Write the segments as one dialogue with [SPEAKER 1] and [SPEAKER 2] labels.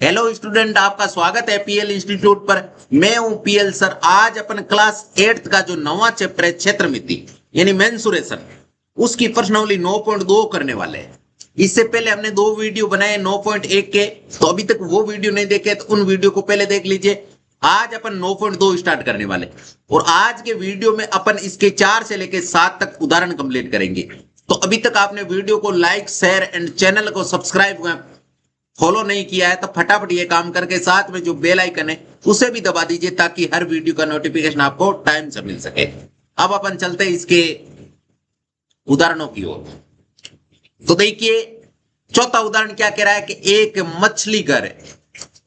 [SPEAKER 1] Hello student, आपका स्वागत है पीएल इंस्टीट्यूट पर। मैं हूं पीएल सर। आज अपन क्लास 8th का जो नवा चैप्टर है क्षेत्र मिति यानी मेंसुरेशन, उसकी प्रश्नावली 9.2 करने वाले हैं। इससे पहले हमने दो वीडियो बनाए 9.1 के, तो अभी तक वो वीडियो नहीं देखे तो उन वीडियो को पहले देख लीजिए। आज अपन 9.2 स्टार्ट करने वाले और आज के वीडियो में अपन इसके 4 से लेकर 7 तक उदाहरण कंप्लीट करेंगे। तो अभी तक आपने वीडियो को लाइक, शेयर एंड चैनल को सब्सक्राइब फॉलो नहीं किया है तो फटाफट ये काम करके साथ में जो बेल आइकन है उसे भी दबा दीजिए ताकि हर वीडियो का नोटिफिकेशन आपको टाइम से मिल सके। अब अपन चलते हैं इसके उदाहरणों की ओर। तो देखिए, चौथा उदाहरण क्या कह रहा है कि एक मछली घर है।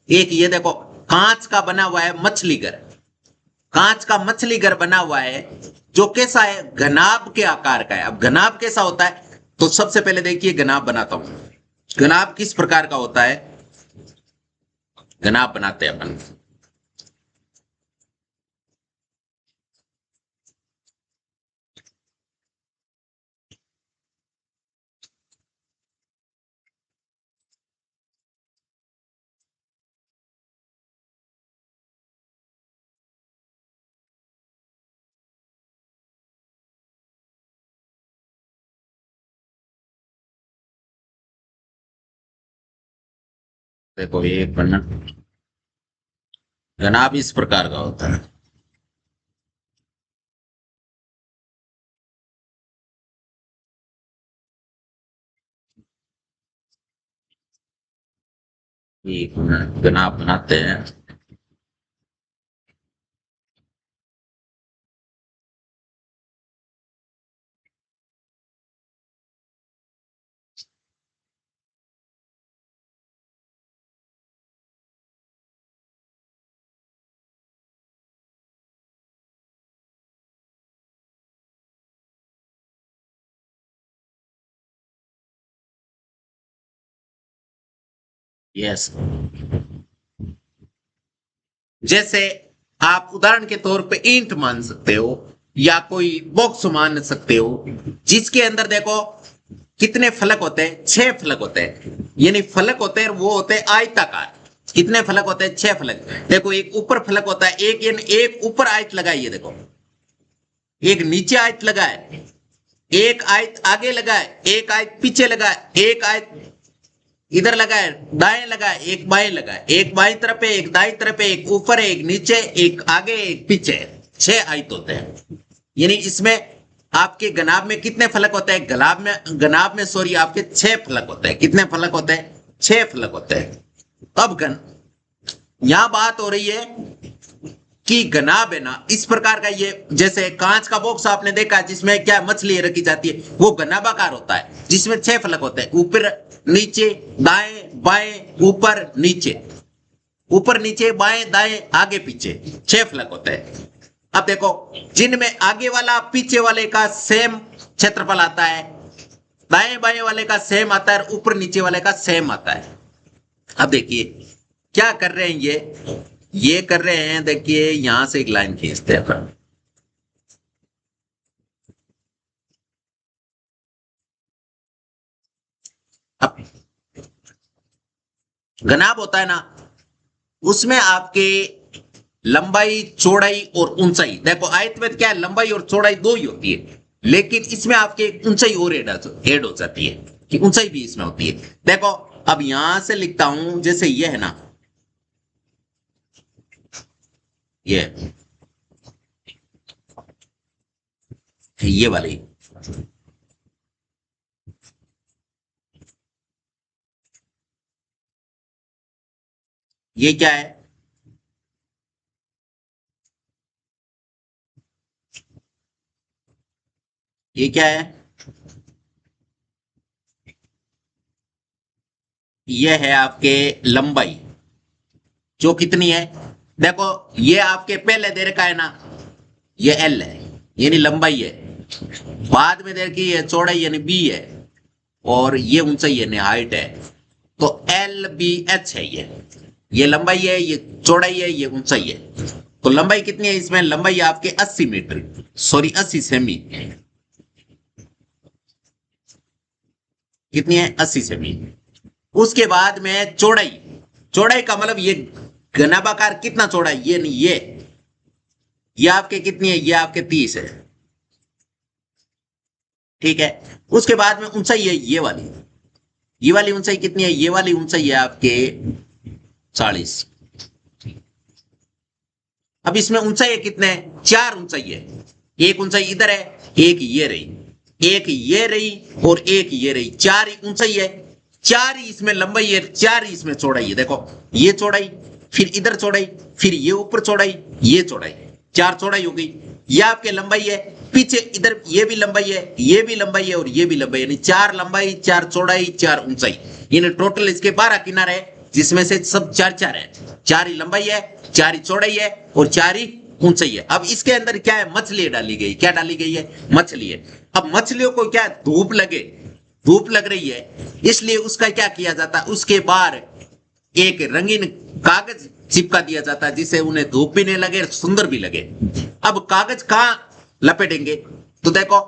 [SPEAKER 1] एक ये देखो, कांच का बना हुआ है मछली घर। कांच का मछली घर बना हुआ है जो कैसा है, घनाभ के आकार का है। अब घनाभ कैसा होता है, तो सबसे पहले देखिए घनाभ बनाता हूं। घनाभ किस प्रकार का होता है, घनाभ बनाते हैं अपन। देखो, ये बना घनाभ इस प्रकार का होता है। ये घनाभ बनाते हैं। यस, जैसे आप उदाहरण के तौर पे ईंट मान सकते हो या कोई बॉक्स मान सकते हो, जिसके अंदर देखो कितने फलक होते हैं, 6 फलक होते हैं। यानी फलक होते हैं, वो होते हैं आयताकार। कितने फलक होते हैं, 6 फलक। देखो, एक ऊपर फलक होता है, एक यानी एक ऊपर आयत लगाइए, देखो एक नीचे आयत लगाए, एक आयत आगे लगाए, एक आयत पीछे लगाए, एक आयत इधर लगाए, दाएं लगाए, एक बाएं लगाए, एक बाईं तरफ है, एक दाईं तरफ है, एक ऊपर है, एक नीचे, एक आगे, एक पीछे। 6 आयत होते हैं। यानी इसमें आपके घनाभ में कितने फलक होते हैं, घनाभ में सॉरी आपके 6 फलक होते हैं। कितने फलक होते हैं, 6 फलक होते हैं। अब यहां बात हो रही है कि घनाभ है ना इस प्रकार का। ये जैसे कांच का बॉक्स आपने देखा जिसमें क्या मछली रखी जाती है, वो घनाभाकार होता है जिसमें 6 फलक होते हैं। ऊपर नीचे, दाएं बाएं, ऊपर नीचे, ऊपर नीचे, बाएं दाएं, आगे पीछे, 6 फलक होते हैं। अब देखो, जिनमें आगे वाला पीछे वाले का सेम क्षेत्रफल आता है, दाएं बाएं वाले का सेम आता है, ऊपर नीचे वाले का सेम आता है। अब देखिए क्या कर रहे हैं, ये कर रहे हैं। देखिए, यहां से एक लाइन खींचते हैं अपन। अब घनाभ होता है ना, उसमें आपके लंबाई, चौड़ाई और ऊंचाई। देखो, आयत में क्या है, लंबाई और चौड़ाई 2 ही होती है, लेकिन इसमें आपके ऊंचाई और ऐड हो जाती है कि ऊंचाई भी इसमें होती है। देखो, अब यहां से लिखता हूं, जैसे ये है ना, ये वाली, ये क्या है, ये क्या है, ये है आपके लंबाई, जो कितनी है। देखो, ये आपके पहले दे रखा है ना, ये एल है यानी लंबाई है। बाद में दे रखी है चौड़ाई यानी बी है, और ये ऊंचाई यानी हाइट है। तो एल बी एच है, ये लंबाई है, ये चौड़ाई है, ये ऊंचाई है। तो लंबाई कितनी है इसमें, लंबाई आपके 80 मीटर, सॉरी 80 सेमी। कितनी है, 80 सेमी। उसके बाद में चौड़ाई, चौड़ाई का मतलब ये घनाभाकार कितना चौड़ा है, ये नहीं, ये आपके कितनी है, ये आपके 30 है। ठीक है। उसके बाद में ऊंचाई है ये वाली ऊंचाई कितनी है, ये वाली ऊंचाई है आपके 40। अब इसमें ऊंचाई कितने हैं, 4 ऊंचाई है। एक ऊंचाई इधर है, एक ये रही, एक ये रही, और एक ये रही, 4 ही ऊंचाई है। 4 ही इसमें लंबाई है, 4 ही इसमें चौड़ाई है। देखो ये चौड़ाई, फिर इधर चौड़ाई, फिर ये ऊपर चौड़ाई, ये चौड़ाई, 4 चौड़ाई हो गई। ये आपके लंबाई है। पीछे इधर ये भी लंबाई है, ये भी लंबाई है, और ये भी लंबाई है, यानी 4 लंबाई, 4 चौड़ाई, 4 ऊंचाई, यानी टोटल इसके 12 किनारे है, जिसमें से सब 4 4 है। 4 ही लंबाई है, 4 ही चौड़ाई है, और 4 ही ऊंचाई है। अब इसके अंदर क्या है, मछली डाली गई। क्या डाली गई है, मछली है। अब मछलियों को क्या धूप लगे, धूप लग रही है, इसलिए उसका क्या किया जाता है, उसके बाहर एक रंगीन कागज चिपका दिया जाता है, जिससे उन्हें धूप भी नहीं लगे, सुंदर भी लगे। अब कागज कहां लपेटेंगे, तो देखो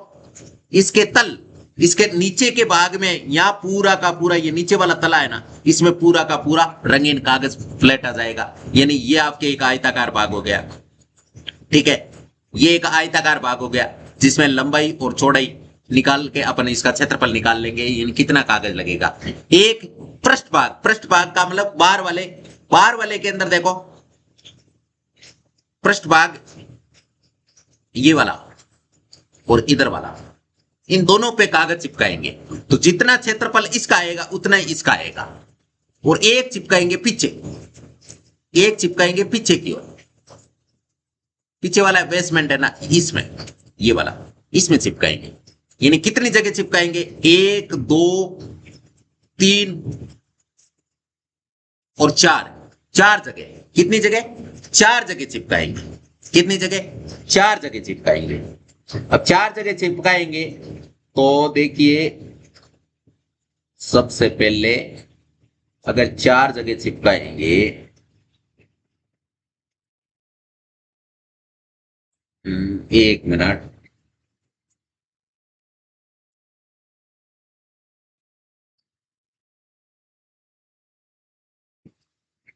[SPEAKER 1] इसके तल, इसके नीचे के भाग में, यहाँ पूरा का पूरा ये नीचे वाला तला है ना, इसमें पूरा का पूरा रंगीन कागज फ्लैट आ जाएगा, यानी ये आपके एक आयताकार भाग हो गया। ठीक है, ये एक आयताकार भाग हो गया, जिसमें लंबाई और चौड़ाई निकाल के अपन इसका क्षेत्रफल निकाल लेंगे, यानी कितना कागज लगेगा। एक पृष्ठ भाग, पृष्ठ भाग का मतलब बाहर वाले के अंदर देखो, पृष्ठ भाग ये वाला और इधर वाला, इन दोनों पे कागज चिपकाएंगे, तो जितना क्षेत्रफल इसका आएगा उतना ही इसका आएगा। और एक चिपकाएंगे पीछे, एक चिपकाएंगे पीछे की ओर, पीछे वाला बेसमेंट है ना, इसमें, ये वाला, इसमें चिपकाएंगे। यानी कितनी जगह चिपकाएंगे, 1 2 3 और 4, 4 जगह। कितनी जगह, 4 जगह चिपकाएंगे। कितनी जगह, 4 जगह चिपकाएंगे। अब 4 जगह चिपकाएंगे, तो देखिए सबसे पहले अगर 4 जगह चिपकाएंगे, 1 मिनट,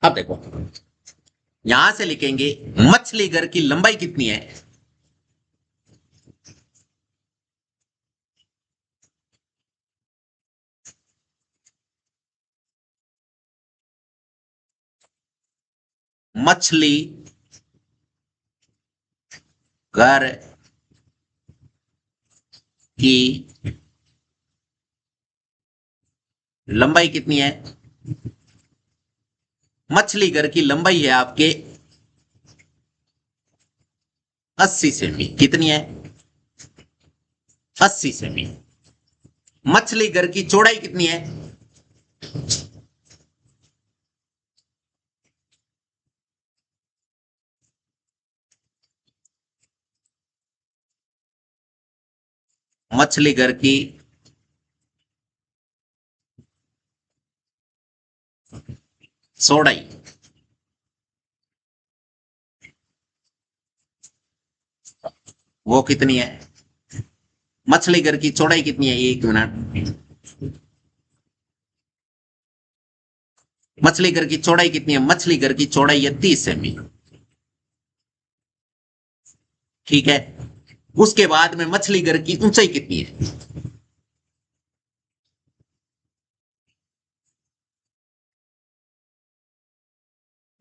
[SPEAKER 1] अब देखो यहां से लिखेंगे मछली घर की लंबाई कितनी है, मछली घर की लंबाई कितनी है। मछली घर की लंबाई है आपके 80 सेमी। कितनी है, 80 सेमी। मछली घर की चौड़ाई कितनी है, मछली घर की चौड़ाई, वो कितनी है, मछली घर की चौड़ाई कितनी है, 1 मिनट, मछली घर की चौड़ाई कितनी है, मछली घर की चौड़ाई है 30 सेमी। ठीक है। उसके बाद में मछली घर की ऊंचाई कितनी है,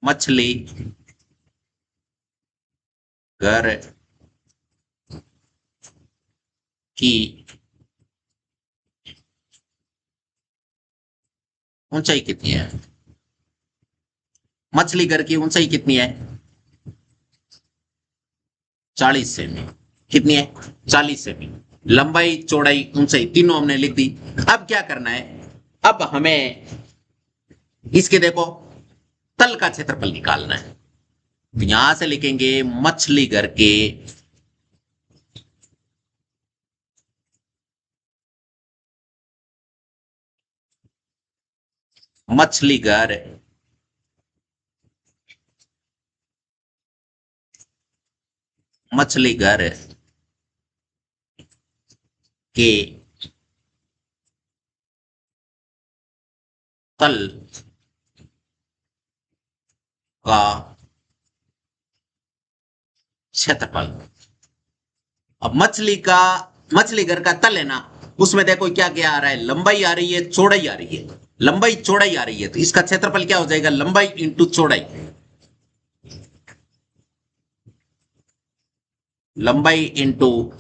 [SPEAKER 1] मछली घर की ऊंचाई कितनी है, मछली घर की ऊंचाई कितनी है, 40 सेमी। कितनी है, 40 सेमी। लंबाई चौड़ाई ऊंचाई तीनों हमने लिख दी। अब क्या करना है, अब हमें इसके देखो तल का क्षेत्रफल निकालना है। तो यहां से लिखेंगे मछली घर के मछली घर मछली घर के तल का क्षेत्रफल। अब मछली घर का तल है ना, उसमें देखो क्या क्या आ रहा है, लंबाई आ रही है, चौड़ाई आ रही है, लंबाई चौड़ाई आ रही है, तो इसका क्षेत्रफल क्या हो जाएगा, लंबाई इंटू चौड़ाई, लंबाई इंटू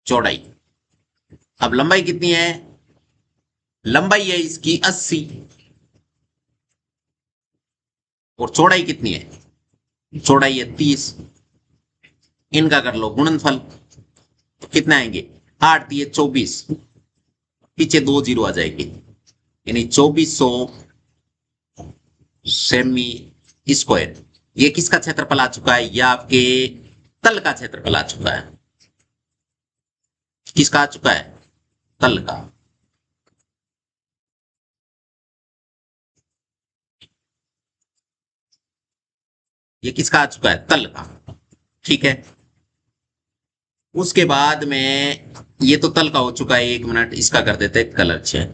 [SPEAKER 1] चौड़ाई। अब लंबाई कितनी है, लंबाई है इसकी 80 और चौड़ाई कितनी है, चौड़ाई है 30। इनका कर लो गुणनफल, तो कितना आएंगे, 8 दिए 24, पीछे 2 जीरो आ जाएंगे, यानी 2400 सेमी स्क्वायर। ये किसका क्षेत्रफल आ चुका है, यह आपके तल का क्षेत्रफल आ चुका है। किसका आ चुका है, तल का। ये किसका आ चुका है, तल का। ठीक है, उसके बाद में ये तो तल का हो चुका है, 1 मिनट इसका कर देते हैं कलर चेंज।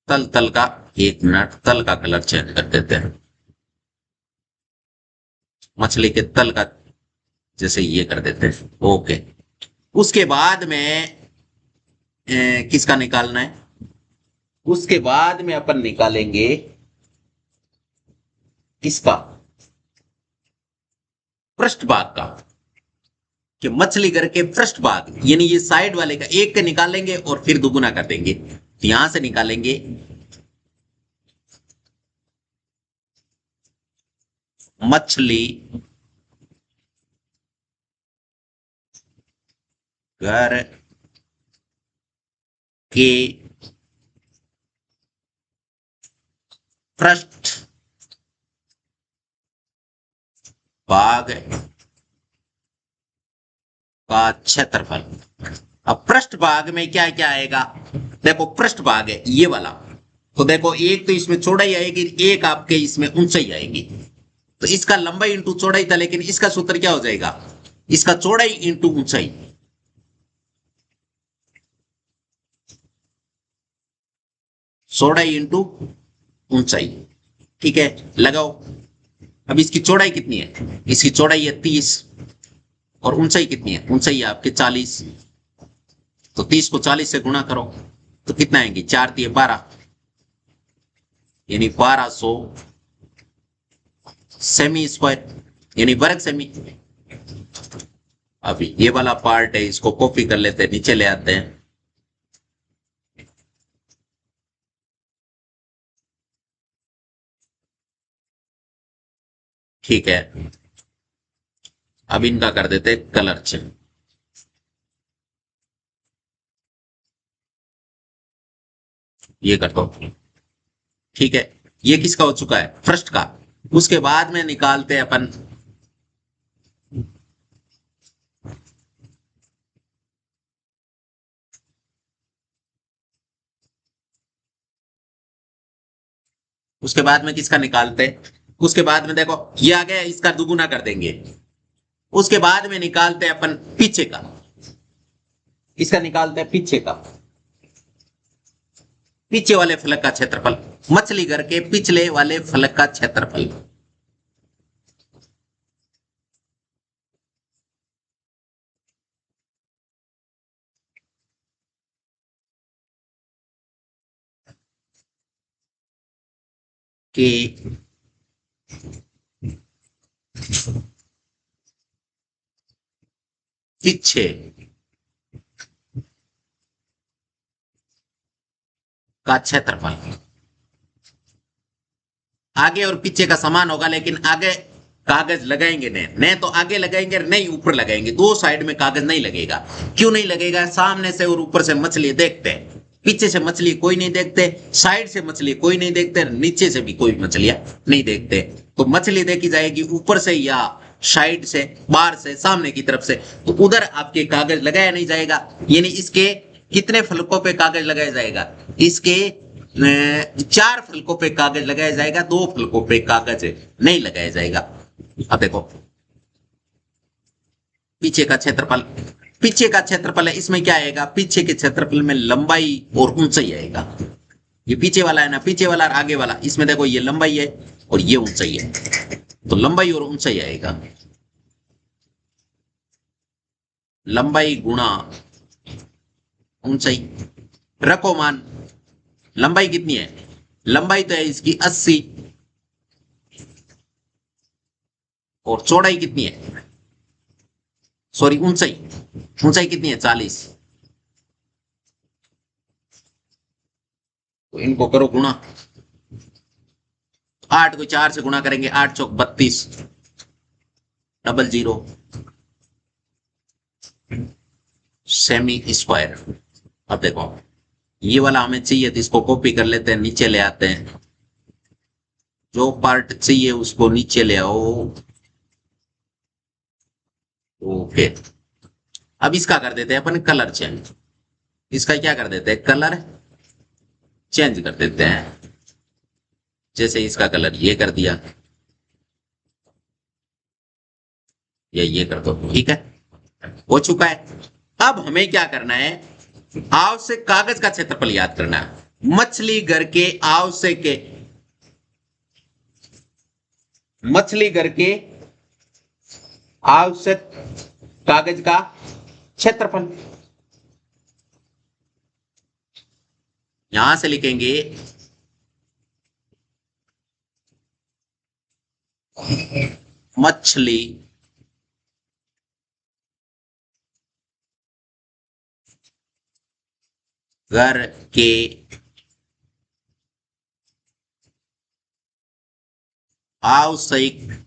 [SPEAKER 1] तल का 1 मिनट, तल का कलर चेंज कर देते हैं, मछली के तल का जैसे ये कर देते हैं। ओके, उसके बाद में किसका निकालना है, उसके बाद में अपन निकालेंगे किसका, पृष्ठभाग का, कि मछली घर के पृष्ठभाग, यानी ये साइड वाले का एक का निकालेंगे और फिर दुगुना कर देंगे, तो यहां से निकालेंगे मछली घर के पृष्ठ भाग का क्षेत्रफल। अब पृष्ठ भाग में क्या क्या आएगा, देखो पृष्ठ भाग है ये वाला, तो देखो एक तो इसमें चौड़ाई आएगी, एक आपके इसमें ऊंचाई आएगी, तो इसका लंबाई इंटू चौड़ाई था, लेकिन इसका सूत्र क्या हो जाएगा, इसका चौड़ाई इंटू ऊंचाई, चौड़ाई इंटू ऊंचाई। ठीक है, लगाओ। अब इसकी चौड़ाई कितनी है, इसकी चौड़ाई है 30 और ऊंचाई कितनी है, ऊंचाई है आपके 40, तो 30 को 40 से गुणा करो तो कितना आएंगे, 4 दिए 12, यानी 1200 सेमी स्क्वायर, यानी वर्ग सेमी। अभी ये वाला पार्ट है, इसको कॉपी कर लेते हैं, नीचे ले आते हैं। ठीक है, अब इनका कर देते हैं कलर चेंज। ये कर दो। ठीक है, ये किसका हो चुका है, पृष्ठ का। उसके बाद में निकालते हैं अपन उसके बाद में किसका निकालते हैं, उसके बाद में देखो ये आ गया, इसका दुगुना कर देंगे। उसके बाद में निकालते हैं अपन पीछे का, इसका निकालते हैं पीछे का, पीछे वाले फलक का क्षेत्रफल, मछली घर के पिछले वाले फलक का क्षेत्रफल। के पीछे का क्षेत्रफल। आगे और पीछे का समान होगा, लेकिन आगे कागज लगाएंगे नहीं तो आगे लगाएंगे नहीं ऊपर लगाएंगे, दो साइड में कागज नहीं लगेगा। क्यों नहीं लगेगा, सामने से और ऊपर से मछली देखते हैं, पीछे से मछली कोई नहीं देखते, साइड से मछली कोई नहीं देखते, नीचे से भी कोई मछलियां नहीं देखते। तो मछली देखी जाएगी ऊपर से या साइड से, बाहर से, सामने की तरफ से, तो उधर आपके कागज लगाया नहीं जाएगा। यानी इसके कितने फलकों पे कागज लगाया जाएगा, इसके 4 फलकों पे कागज लगाया जाएगा, 2 फलकों पे कागज नहीं लगाया जाएगा। अब देखो पीछे का क्षेत्रफल, पीछे का क्षेत्रफल है, इसमें क्या आएगा, पीछे के क्षेत्रफल में लंबाई और ऊंचाई आएगा। ये पीछे वाला है ना, पीछे वाला और आगे वाला, इसमें देखो ये लंबाई है और ये ऊंचाई है, तो लंबाई और ऊंचाई आएगा। लंबाई गुणा ऊंचाई, रखो मान। लंबाई कितनी है, लंबाई तो है इसकी 80 और चौड़ाई कितनी है, सॉरी ऊंचाई, ऊंचाई कितनी है 40। तो इनको करो गुणा, 8 को 4 से गुणा करेंगे, 8 चौक 32, 00 सेमी स्क्वायर। अब देखो ये वाला हमें चाहिए तो इसको कॉपी कर लेते हैं, नीचे ले आते हैं, जो पार्ट चाहिए उसको नीचे ले आओ। ओके, अब इसका कर देते हैं अपन कलर चेंज, इसका क्या कर देते हैं, कलर चेंज कर देते हैं। जैसे इसका कलर ये कर दिया, ये कर दो, ठीक है, हो चुका है। अब हमें क्या करना है, आव से कागज का क्षेत्रफल याद करना है। मछली घर के आव से के, मछली घर के आव से कागज का क्षेत्रफल, यहां से लिखेंगे मछली घर के आवश्यक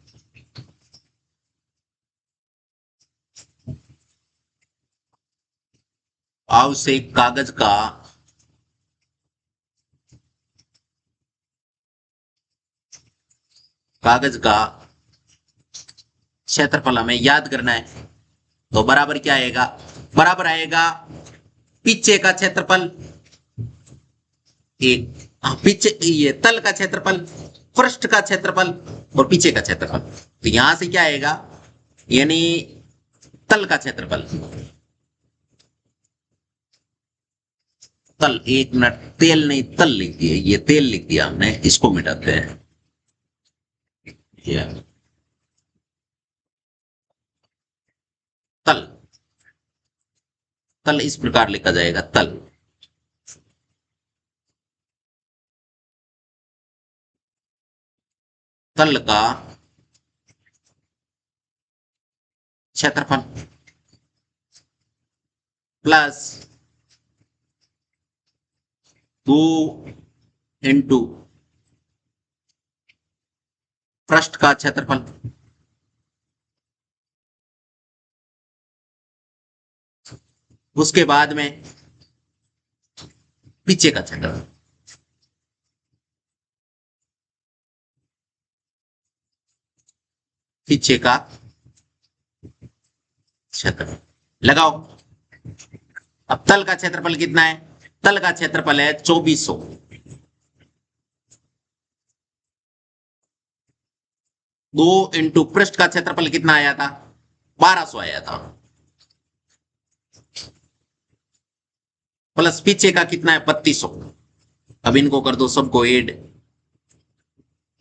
[SPEAKER 1] आवश्यक कागज का क्षेत्रफल हमें याद करना है। तो बराबर क्या आएगा, बराबर आएगा पीछे का क्षेत्रफल, एक पीछे ये तल का क्षेत्रफल, पृष्ठ का क्षेत्रफल और पीछे का क्षेत्रफल। तो यहां से क्या आएगा, यानी तल का क्षेत्रफल, तल, एक मिनट, तेल नहीं तल लिख दिया, ये तेल लिख दिया हमने, इसको मिटाते हैं। तल, तल इस प्रकार लिखा जाएगा, तल, तल का क्षेत्रफल प्लस 2 इंटू पृष्ठ का क्षेत्रफल, उसके बाद में पीछे का क्षेत्रफल, पीछे का क्षेत्रफल लगाओ। अब तल का क्षेत्रफल कितना है, तल का क्षेत्रफल है 2400, 2 इंटू पृष्ठ का क्षेत्रफल कितना आया था, 1200 आया था, प्लस पीछे का कितना है 3200। अब इनको कर दो सबको ऐड,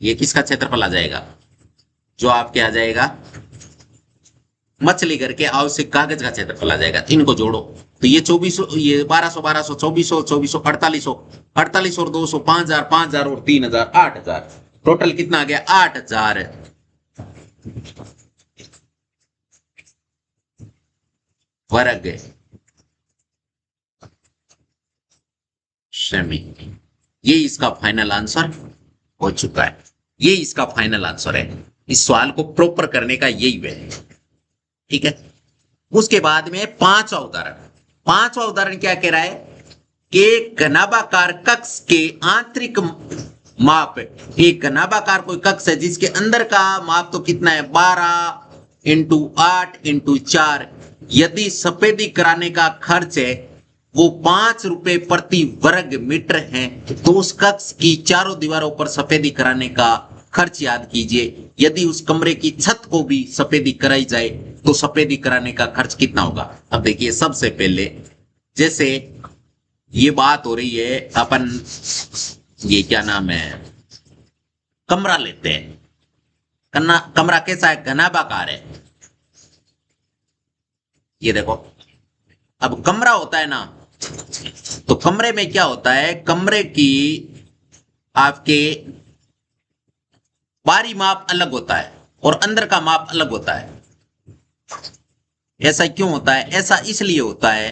[SPEAKER 1] ये किसका क्षेत्रफल आ जाएगा, जो आपके आ जाएगा मछली घर के आवश्यक कागज का क्षेत्रफल आ जाएगा। इनको जोड़ो तो ये 2400, ये 1200, 1200, 2400, 2400, 4800, 4800 और 200, 5000, 5000 और 3000, 8000, टोटल कितना आ गया 8000 वर्ग सेमी। ये इसका फाइनल आंसर हो चुका है, ये इसका फाइनल आंसर है। इस सवाल को प्रॉपर करने का यही वे है, ठीक है। उसके बाद में पांचवा उदाहरण क्या कह रहा है कि घनाभाकार कक्ष के आंतरिक माप, एक घनाभाकार कोई कक्ष है जिसके अंदर का माप तो कितना है 12 इंटू 8 इंटू 4, यदि सफेदी कराने का खर्च है वो 5 रुपए प्रति वर्ग मीटर है, तो उस कक्ष की चारों दीवारों पर सफेदी कराने का खर्च याद कीजिए। यदि उस कमरे की छत को भी सफेदी कराई जाए तो सफेदी कराने का खर्च कितना होगा। अब देखिए सबसे पहले जैसे ये बात हो रही है अपन, ये क्या नाम है, कमरा लेते हैं। कमरा कैसा है, घनाभाकार है। ये देखो, अब कमरा होता है ना, तो कमरे में क्या होता है, कमरे की आपके बाहरी माप अलग होता है और अंदर का माप अलग होता है। ऐसा क्यों होता है, ऐसा इसलिए होता है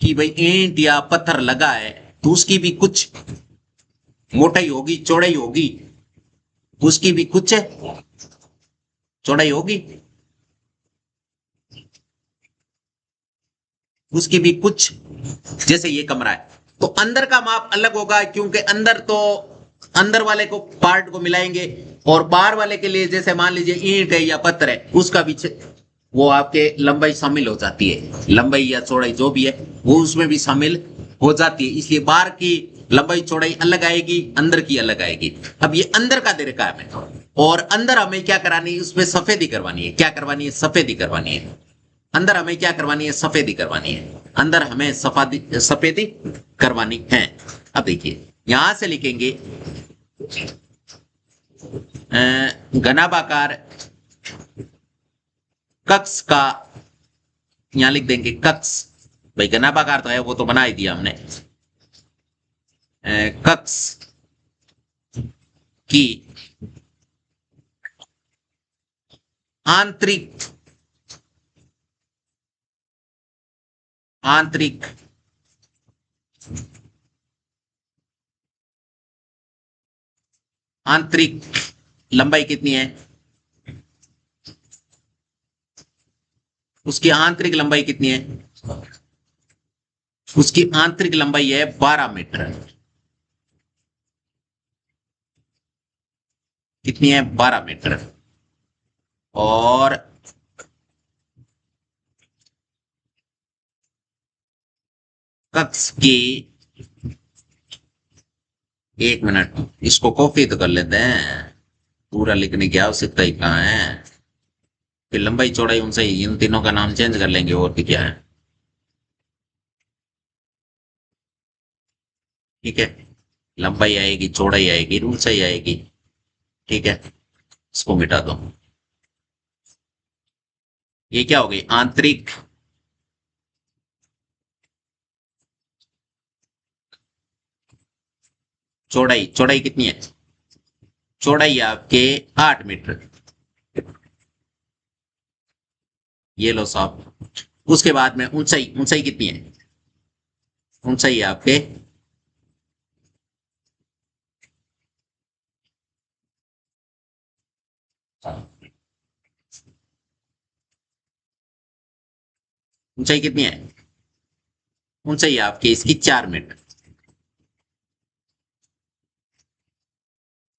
[SPEAKER 1] कि भाई ईंट या पत्थर लगा है तो उसकी भी कुछ मोटाई होगी, चौड़ाई होगी, उसकी भी कुछ चौड़ाई होगी, उसकी भी कुछ, जैसे ये कमरा है तो अंदर का माप अलग होगा, क्योंकि अंदर तो अंदर वाले को पार्ट को मिलाएंगे और बाहर वाले के लिए जैसे मान लीजिए ईंट है या पत्थर है, उसका भी वो आपके लंबाई शामिल हो जाती है, लंबाई या चौड़ाई जो भी है वो उसमें भी शामिल हो जाती है। इसलिए बाहर की लंबाई चौड़ाई अलग आएगी, अंदर की अलग आएगी। अब ये अंदर का दे रखा है हमें, और अंदर हमें क्या करानी है, उसमें सफेदी करवानी है। क्या करवानी है, सफेदी करवानी है। अंदर हमें क्या करवानी है, सफेदी करवानी है। अंदर हमें सफेदी करवानी है। अब देखिए यहां से लिखेंगे घनाभाकार कक्ष का, यहां लिख देंगे कक्ष, भाई घनाभाकार तो है वो तो बना ही दिया हमने। कक्ष की आंतरिक आंतरिक आंतरिक लंबाई कितनी है, उसकी आंतरिक लंबाई कितनी है, उसकी आंतरिक लंबाई है 12 मीटर। कितनी है, 12 मीटर। और कक्ष की, एक मिनट इसको कॉपी तो कर लेते हैं, पूरा लिखने की आवश्यकता ही कहाँ है। फिर लंबाई चौड़ाई उनसे ही इन तीनों का नाम चेंज कर लेंगे, और भी क्या है। ठीक है, लंबाई आएगी, चौड़ाई आएगी, ऊंचाई आएगी। ठीक है, इसको मिटा दो। ये क्या हो गई, आंतरिक चौड़ाई। चौड़ाई कितनी है, चौड़ाई आपके 8 मीटर। ये लो साहब। उसके बाद में ऊंचाई, ऊंचाई कितनी है, ऊंचाई आपके 4 मीटर।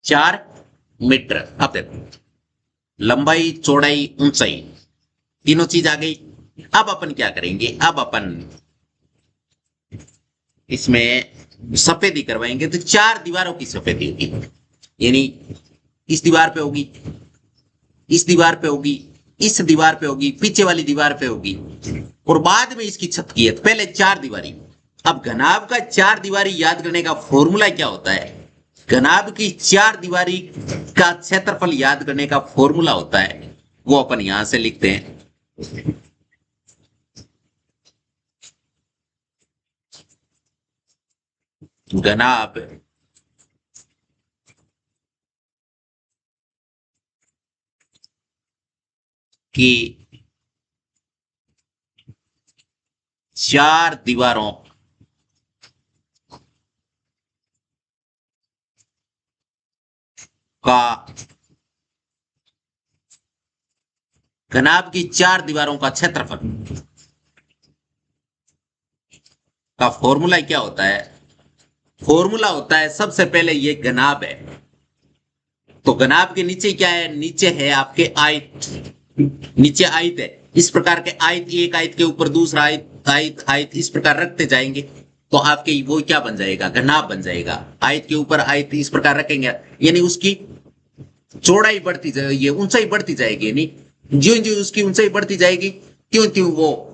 [SPEAKER 1] 4 मीटर। अब देखो, लंबाई चौड़ाई ऊंचाई तीनों चीज आ गई। अब अपन क्या करेंगे, अब अपन इसमें सफेदी करवाएंगे। तो 4 दीवारों की सफेदी होगी, यानी इस दीवार पे होगी, इस दीवार पे होगी, इस दीवार पे होगी, पीछे वाली दीवार पे होगी, और बाद में इसकी छत की है। तो पहले 4 दीवारी। अब घनाभ का 4 दीवारी याद करने का फॉर्मूला क्या होता है, घनाभ की 4 दीवारी का क्षेत्रफल याद करने का फॉर्मूला होता है, वो अपन यहां से लिखते हैं। घनाभ की 4 दीवारों का, घनाभ की 4 दीवारों का क्षेत्रफल का फॉर्मूला क्या होता है, फॉर्मूला होता है सबसे पहले ये घनाभ है, तो घनाभ के नीचे क्या है, नीचे है आपके आयत, नीचे आयत है। इस प्रकार के आयत, एक आयत के ऊपर दूसरा आयत, आयत आयत इस प्रकार रखते जाएंगे तो आपके वो क्या बन जाएगा, घनाभ बन जाएगा। आयत के ऊपर आयत इस प्रकार रखेंगे, यानी उसकी चौड़ाई बढ़ती जाएगी, ऊंचाई बढ़ती जाएगी, यानी ज्यों ज्यों उसकी ऊंचाई बढ़ती जाएगी त्यों त्यों वो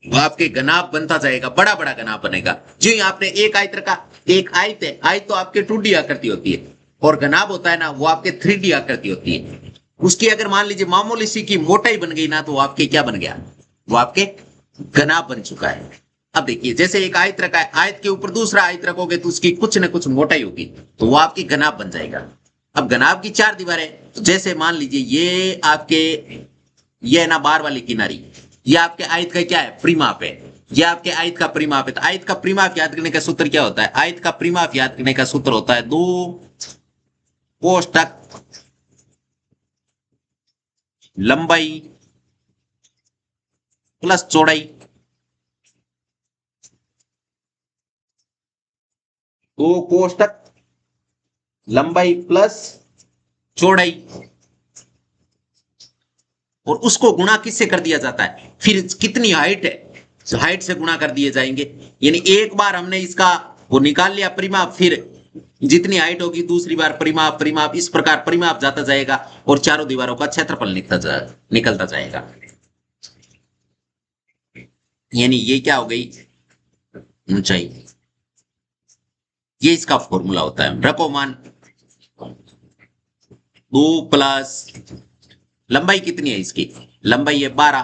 [SPEAKER 1] आपके घनाभ बनता जाएगा, बड़ा बड़ा घनाभ बनेगा। ज्यों ही आपने एक आयत रखा, एक आयत है, आयत तो आपके 2D आकृति होती है, और घनाभ होता है ना वो आपके 3D आकृति होती है। उसकी अगर मान लीजिए मामूली सी की मोटाई बन गई ना, तो वो आपके क्या बन गया, वो आपके घनाभ बन चुका है। अब देखिए जैसे एक आयत रखा है, आयत के ऊपर दूसरा आयत रखोगे तो उसकी कुछ ना कुछ मोटाई होगी, तो वो आपकी घनाभ बन जाएगा। अब घनाभ की 4 दीवारें, तो जैसे मान लीजिए ये आपके, ये है ना बार वाली किनारी, ये आपके आयत का क्या है, परिमाप है। ये आपके आयत का परिमाप है। तो आयत का परिमाप याद करने का सूत्र क्या होता है, आयत का परिमाप याद करने का सूत्र होता है 2 कोष्टक लंबाई प्लस चौड़ाई, 2 कोष्टक लंबाई प्लस चौड़ाई, और उसको गुणा किससे कर दिया जाता है, फिर कितनी हाइट है, हाइट से गुणा कर दिए जाएंगे। यानी एक बार हमने इसका वो निकाल लिया परिमाप, फिर जितनी हाइट होगी दूसरी बार परिमाप, परिमाप, इस प्रकार परिमाप जाता जाएगा और चारों दीवारों का क्षेत्रफल निकलता जाएगा। यानी ये क्या हो गई, ऊंचाई। ये इसका फॉर्मूला होता है, रखो मान 2 प्लस लंबाई कितनी है इसकी, लंबाई है 12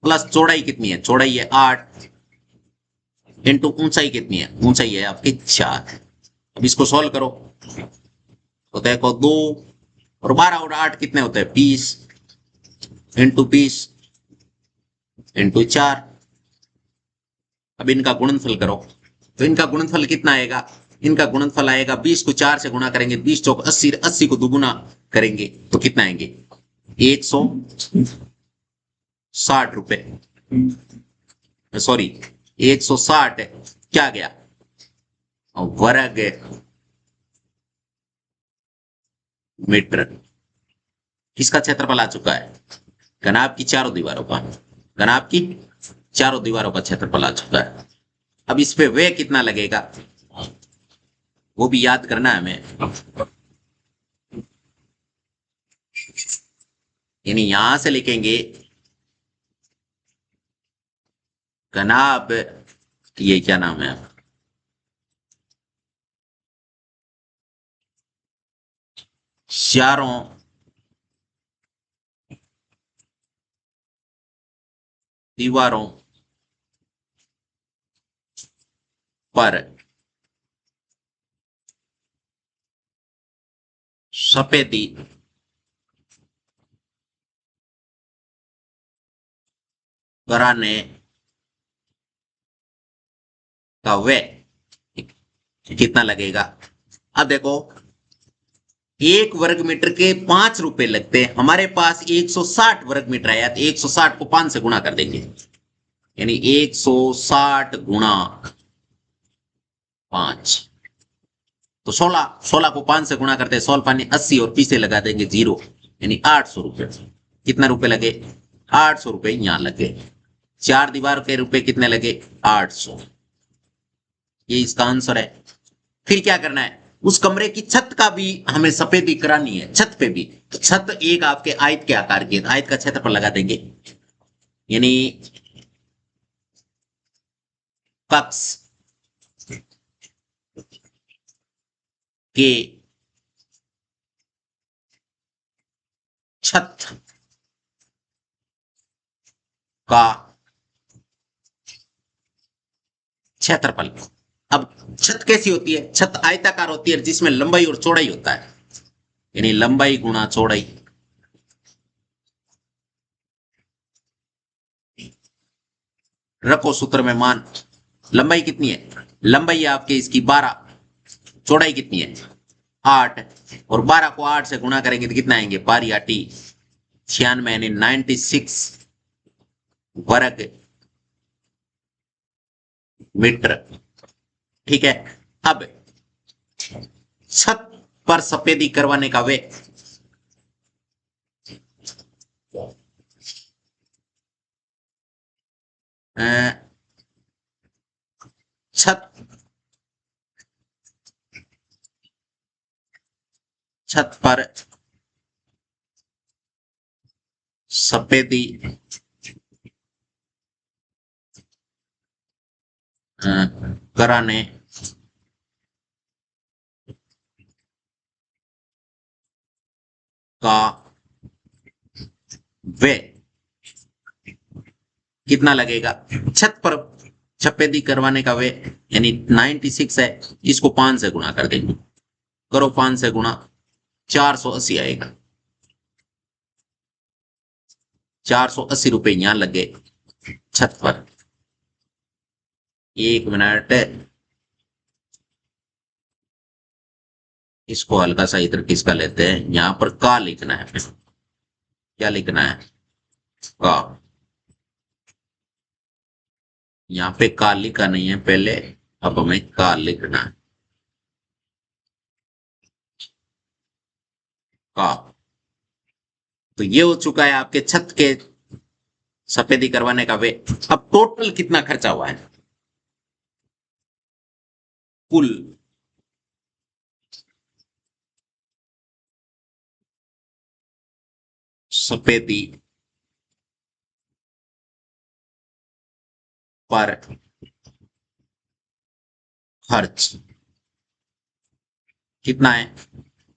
[SPEAKER 1] प्लस चौड़ाई कितनी है, चौड़ाई है 8 इंटू ऊंचाई कितनी है, ऊंचाई है आपकी 4। अब इसको सॉल्व करो तो देखो 2 और 12 और 8 कितने होते हैं 20 इंटू 20 इंटू 4। अब इनका गुणनफल करो तो इनका गुणनफल कितना आएगा, इनका गुणनफल आएगा 20 को 4 से गुणा करेंगे 20 चौक 80, 80 को दुगुना करेंगे तो कितना आएंगे 160 रुपए, सॉरी 160 क्या गया वर्ग मीटर। किसका क्षेत्रफल आ चुका है, घनाभ की चारों दीवारों का, घनाभ की चारों दीवारों का क्षेत्रफल आ चुका है। अब इस पे व्यय कितना लगेगा वो भी याद करना है हमें। यानी यहां से लिखेंगे घनाभ, ये क्या नाम है, चारों दीवारों पर सफेदी कराने का व्यय कितना लगेगा। अब देखो 1 वर्ग मीटर के 5 रुपए लगते हैं, हमारे पास 160 वर्ग मीटर आया तो 160 को 5 से गुणा कर देंगे, यानी 160 गुणा 5, तो 16, 16 को 5 से गुणा करते हैं 16 पानी 80 और पीछे लगा देंगे 0, यानी 800 रुपए। कितना रुपए लगे 800 रुपए यहां लगे। 4 दीवार के रुपए कितने लगे 800, ये इसका आंसर है। फिर क्या करना है, उस कमरे की छत का भी हमें सफेदी करानी है, छत पे भी। तो छत एक आपके आयत के आकार की है, आयत का क्षेत्रफल लगा देंगे, यानी कक्ष के छत का क्षेत्रफल। अब छत कैसी होती है, छत आयताकार होती है जिसमें लंबाई और चौड़ाई होता है, यानी लंबाई गुणा चौड़ाई। रखो सूत्र में मान, लंबाई कितनी है, लंबाई है आपके इसकी 12, चौड़ाई कितनी है 8, और 12 को 8 से गुणा करेंगे तो कितना आएंगे 12 96, यानी 96 वर्ग मीटर। ठीक है। अब छत पर सफेदी करवाने का वे, छत छत पर सफेदी कराने का वे कितना लगेगा? छत पर सफेदी करवाने का वे यानी 96 है, इसको 5 से गुणा कर देंगे। करो 5 से गुणा, 480 आएगा। 480 रुपए यहां लगे छत पर। 1 मिनट, इसको हल्का सा इधर किसका लेते हैं, यहां पर का लिखना है। क्या लिखना है? का। यहाँ पे का लिखा नहीं है पहले, अब हमें का लिखना है। का। तो ये हो चुका है आपके छत के सफेदी करवाने का वे। अब टोटल कितना खर्चा हुआ है? कुल सफेदी पर खर्च कितना है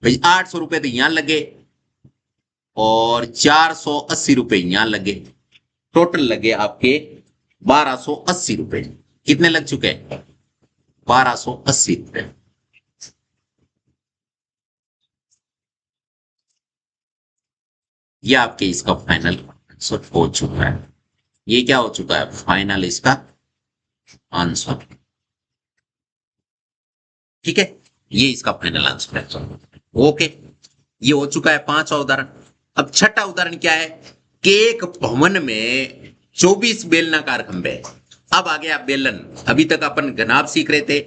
[SPEAKER 1] भाई? 800 रुपए तो यहां लगे और 480 रुपए यहां लगे। टोटल लगे आपके 1280 रुपए। कितने लग चुके हैं? 1280 रुपए। ये आपके इसका फाइनल आंसर हो चुका है। ये क्या हो चुका है? फाइनल इसका आंसर। ठीक है, ये इसका फाइनल आंसर है। ओके, ये हो चुका है 5वां उदाहरण। अब 6ठा उदाहरण क्या है कि एक भवन में 24 बेलनाकार खंभे हैं। अब आ गया बेलन। अभी तक अपन घनाभ सीख रहे थे,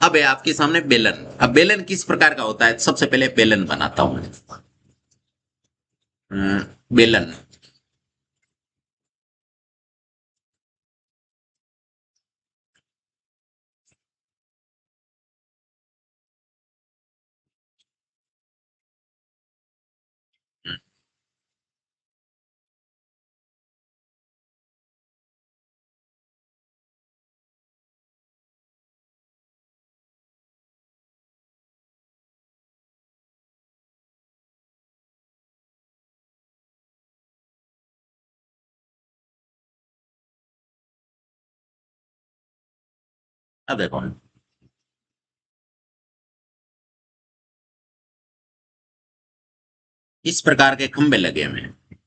[SPEAKER 1] अब है आपके सामने बेलन। अब बेलन किस प्रकार का होता है? सबसे पहले बेलन बनाता हूं मैं। बेलन। अब देखो, इस प्रकार के खंभे लगे हुए हैं।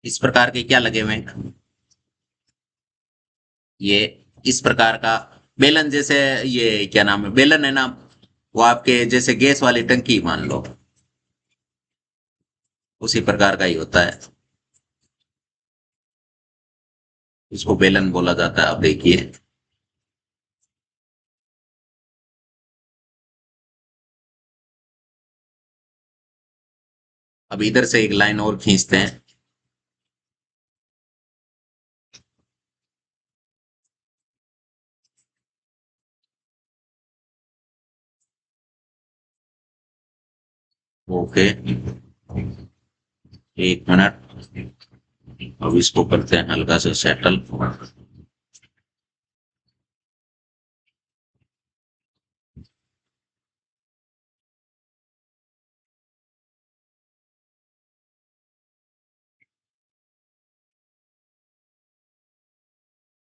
[SPEAKER 1] इस प्रकार के क्या लगे हुए हैं? ये इस प्रकार का बेलन, जैसे ये क्या नाम है, बेलन है ना, वो आपके जैसे गैस वाली टंकी मान लो, उसी प्रकार का ही होता है। इसको बेलन बोला जाता है। अब देखिए, अब इधर से एक लाइन और खींचते हैं। Okay, 1 minute. अब इसको करते हैं हल्का सा सेटल।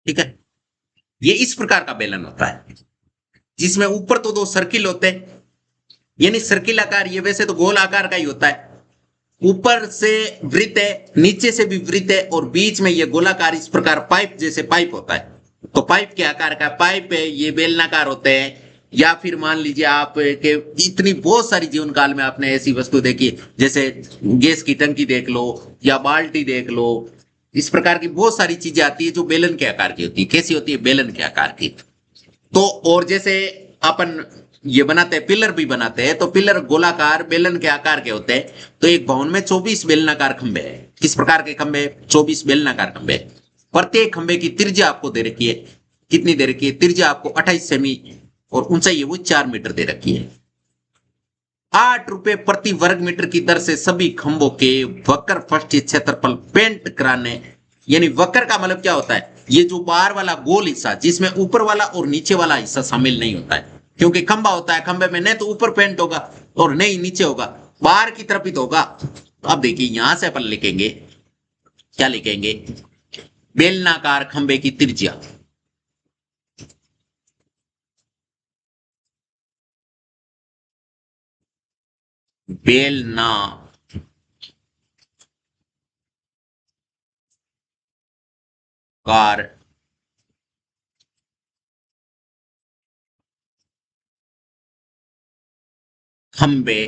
[SPEAKER 1] ठीक है, ये इस प्रकार का बेलन होता है जिसमें ऊपर तो 2 सर्किल होते हैं, यानी सर्किल आकार। ये वैसे तो गोल आकार का ही होता है। ऊपर से वृत्त है, नीचे से भी वृत्त है, और बीच में ये गोलाकार इस प्रकार पाइप जैसे पाइप होता है। तो पाइप के आकार का पाइप है, ये बेलनाकार होते हैं। या फिर मान लीजिए आप के इतनी बहुत सारी जीवन काल में आपने ऐसी वस्तु देखी, जैसे गैस की टंकी देख लो या बाल्टी देख लो। इस प्रकार की बहुत सारी चीजें आती है जो बेलन के आकार की होती है। कैसी होती है? बेलन के आकार की। तो और जैसे अपन ये बनाते हैं, पिलर भी बनाते हैं, तो पिलर गोलाकार बेलन के आकार के होते हैं। तो एक भवन में 24 बेलनाकार खंबे हैं। किस प्रकार के खंबे? 24 बेलनाकार खंबे। प्रत्येक खंबे की त्रिज्या आपको दे रखी है। कितनी दे रखी है? त्रिज्या आपको 28 सेमी और ऊंचाई है वो 4 मीटर दे रखी है। 8 रुपए प्रति वर्ग मीटर की दर से सभी खंभों के वक्र फर्श क्षेत्रफल पेंट कराने। यानी वक्र का मतलब क्या होता है, ये जो बाहर वाला गोल हिस्सा जिसमें ऊपर वाला और नीचे वाला हिस्सा शामिल नहीं होता है, क्योंकि खंभा होता है, खंभे में नहीं तो ऊपर पेंट होगा और नहीं नीचे होगा, बाहर की तरफ ही तो होगा। तो अब देखिए यहां से अपन लिखेंगे, क्या लिखेंगे, बेलनाकार खंभे की त्रिज्या, बेलनाकार खंबे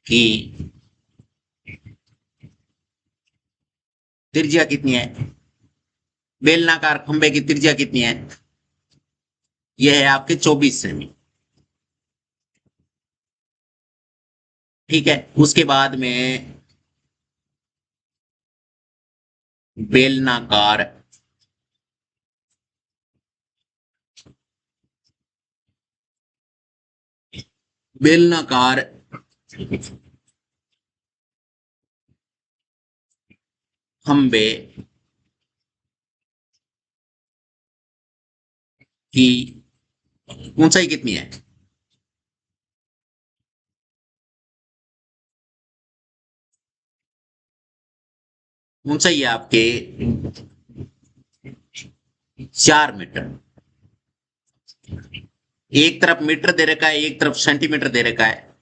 [SPEAKER 1] की त्रिज्या कितनी है, बेलनाकार खंबे की त्रिज्या कितनी है, यह है आपके 24 सेमी। ठीक है, उसके बाद में बेलनाकार बेलनाकार खंबे की ऊंचाई कितनी है, ऊंचाई है आपके 4 मीटर। एक तरफ मीटर दे रखा है, एक तरफ सेंटीमीटर दे रखा है,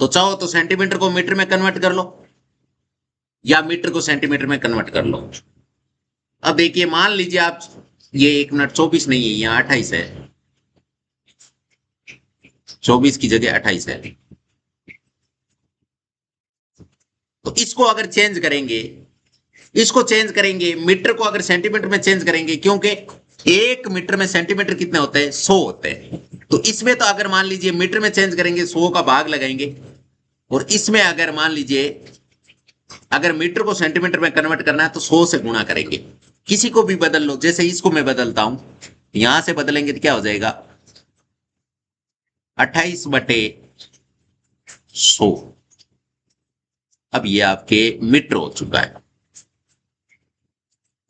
[SPEAKER 1] तो चाहो तो सेंटीमीटर को मीटर में कन्वर्ट कर लो या मीटर को सेंटीमीटर में कन्वर्ट कर लो। अब देखिए मान लीजिए आप, ये 1 मिनट 24 नहीं है, यहाँ 28 है, 24 की जगह 28 है। तो इसको अगर चेंज करेंगे, इसको चेंज करेंगे, मीटर को अगर सेंटीमीटर में चेंज करेंगे, क्योंकि 1 मीटर में सेंटीमीटर कितने होते हैं, 100 होते हैं। तो इसमें तो अगर मान लीजिए मीटर में चेंज करेंगे, 100 का भाग लगाएंगे, और इसमें अगर मान लीजिए अगर मीटर को सेंटीमीटर में कन्वर्ट करना है तो 100 से गुणा करेंगे। किसी को भी बदल लो, जैसे इसको मैं बदलता हूं, यहां से बदलेंगे तो क्या हो जाएगा, 28/100। अब ये आपके मीटर हो चुका है,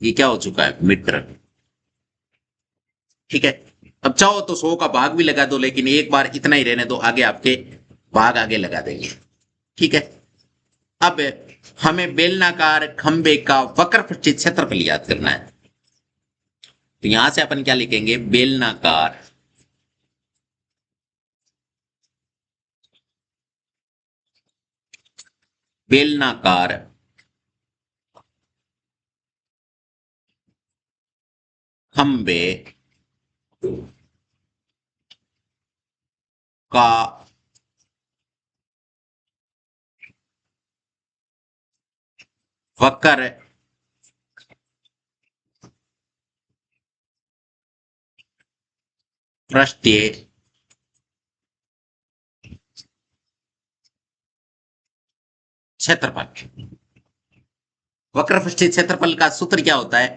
[SPEAKER 1] ये क्या हो चुका है, मीटर। ठीक है, अब चाहो तो 100 का भाग भी लगा दो, लेकिन एक बार इतना ही रहने दो, आगे आपके भाग आगे लगा देंगे। ठीक है, अब हमें बेलनाकार खंबे का वक्रपृष्ठीय क्षेत्रफल याद करना है। तो यहां से अपन क्या लिखेंगे, बेलनाकार बेलनाकार खंबे का वक्र पृष्ठीय क्षेत्रफल। वक्र पृष्ठीय क्षेत्रफल का सूत्र क्या होता है,